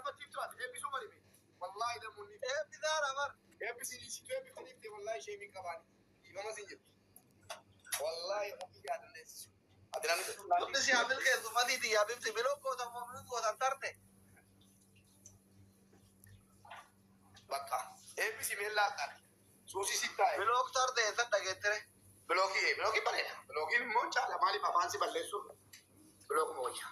فتيف ترى إيه بيسوي مريمي والله ده مني إيه بذار أمر إيه بيسيري سيتوي بتنيفتي والله شيء من كباني إمام سنجد والله أبي جاد الناس أدري بس يا عبد الخير ما دي يا بنتي بلوكو ده مملوك وتنترته بقى إيه بيسي من لا سوسي سيتا بلوك ترته إذا تجتره بلوكي بالله بلوكي موجة على مالي بابانسي بالله سو بلوك موجة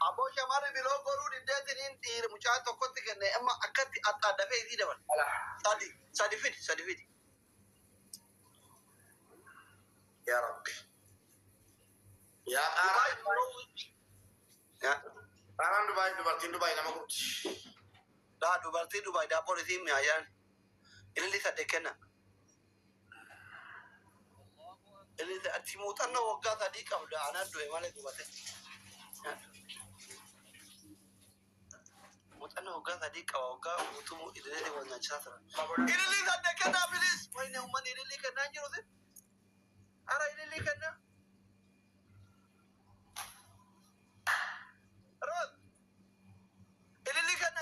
أبو شمال بلوك قرود الدين تير مشاهد تقول تكني أما أكتر أتدفع دي دبل سادي فيدي يا ربي يا أنا دبي nama kurti dah Dubai dah polisi miayan ini lihat dekena ini timutan na wagga tadi kau dah anak dua malah Dubai mutan na wagga tadi kau wagga mutumu ini wannan chasra ini lihat dekena bilis wah ini umman ini lihat nanjur tu ara ini lihat na Rod ini lihat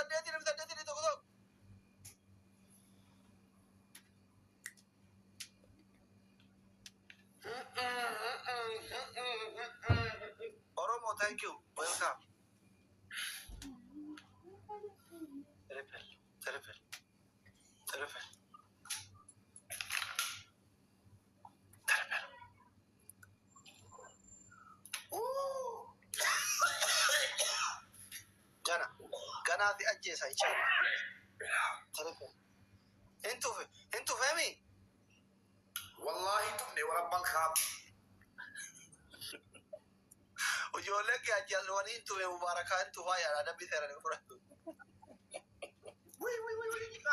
dia tidak tahu Oromo, thank you. Welcome. Telepel. Gana di aje sai cha. Telepel. Entu fahmi? Wallahi tubne warabbal khab. وجولك يا جلواني انتو يا مباركة انتو هاي على نبي ثيرا نفرح وي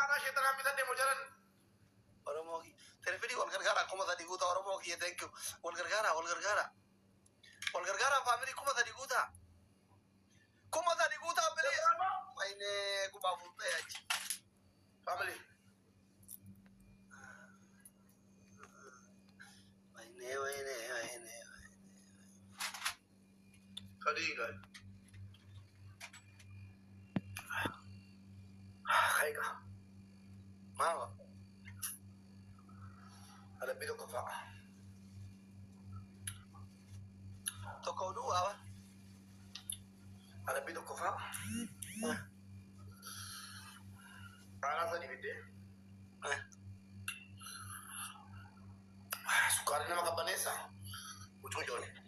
انا شيطان عم يتدي مجرد ورموكي تلفيني والغرغارة كما تدي قوتا ورموكي تنكو والغرغارة فاميلي كما تدي قوتا بلي ويني كما فلتا يا جي فاميلي ويني خليقة خيقة ما هو هذا بيدو كفاء تقولوا هذا بيدو كفاء أنا ثاني بدي سكرنا ما كبنيسا وتوجوني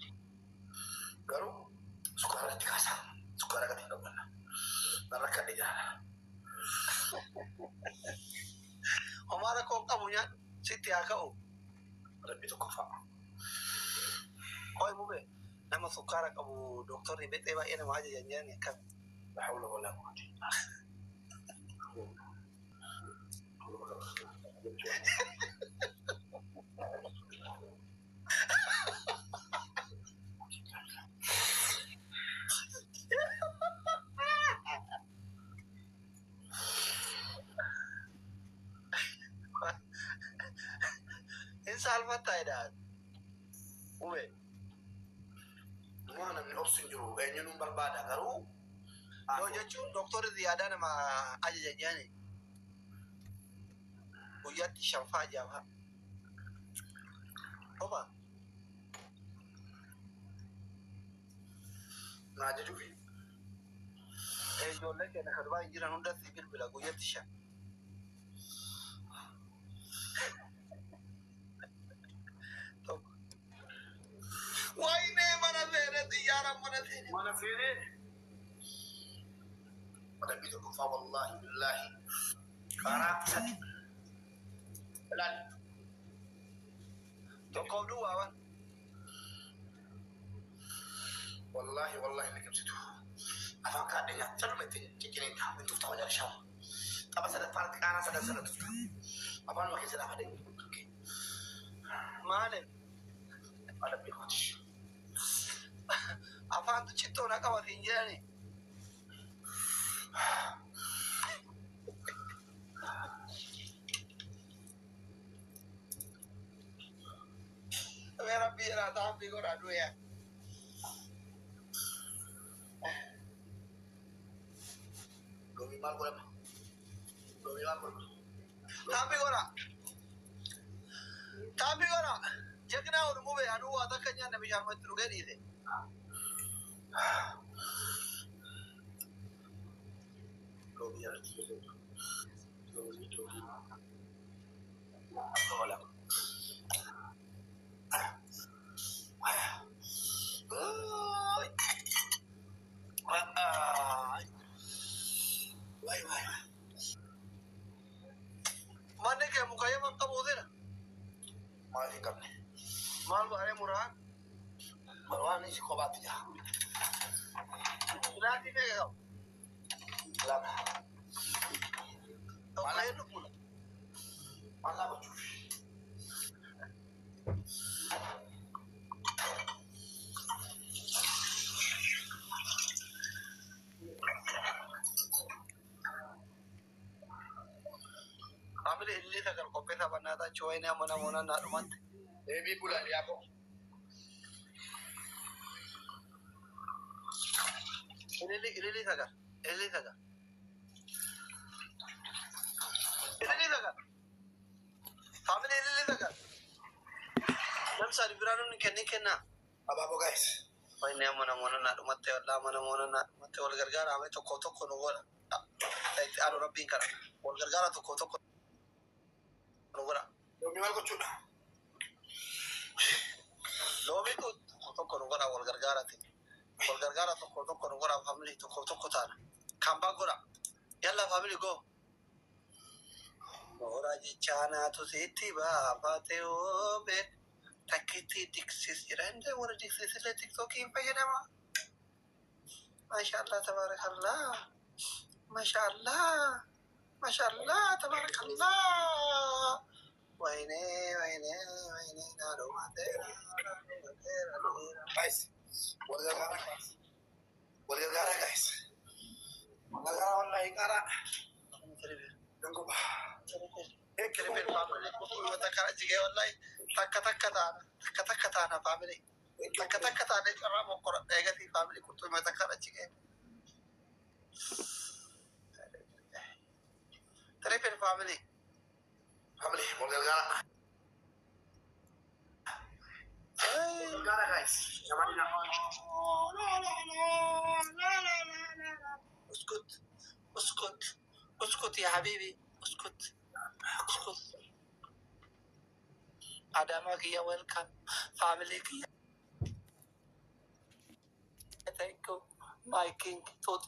قالوا سكرنا تكاسا سكرنا كتير نركب di jalan. Omara kok kamunya Siti Akau. Lebih tuh kafa. Koi mube. Nama sukara kamu dokter di BTW ini nama aja janjian ya kan. La haula wala quwwata illa Salva Taidan. Uwe. Mana min oxygen enyu number bada garu. Yo jacu doktor Ziyada nama aja janjian. Uyat Syafa Jawa. Apa? Nah jadi vi. Jolek ya nak kedua jiran udah sipil bila uyat Syafa. Waine mana fere tiyara mana fere ada bitu kufa wallahi billahi karak sadi lan to kau dua wan wallahi lekem situ apa kadenya cadu meti cikini ta bentuk tawa dari syam apa sada part kana sada tu apa nu makin sada ada malen ada bikoti apa tu cito nak kau tinggal ni? Merah biar tak ambil kau adu ya. Tapi ora jekna on move anu ada kanya na biya matru gari de lobi ya lobi wala wai mana ke mukaya makamu dena mal hikapne mal bare murad marwani si kobati ya lati ke ga لا والله ينقل والله بشوف عامل اللي تقدر كوبيتا بناتا شوينا منا نارمات بيبي بولا يا ابو اللي تقدر عامل اللي تقدر نمسا البرانو كنا ابو جايز وين يا منا نارمات ولا منا نارمات والغرغار عمي تو نقول انا ربي كرا والغرغار تو نقول يومي مالكو تشوف لومي تو نقول والغرغار تو نقول فاميلي تو تانا كامبا غورا يلا فاميلي جو Oraji chana to seti ba bate o be takiti dixis irande ora dixis le tiktok in payadama mashallah tabarakallah mashallah tabarakallah waine naro mate guys والغرغره guys والغرغره والله غرا tunggu كلمة family وتكرر جيه والله تك تانا family تك تانا كرام وقرا إيجاتي family كنت ما تكرر جيه تريبين family والغرغرة guys زماننا لا اسكت يا حبيبي اسكت Adama kia welcome family kia thank you my king tot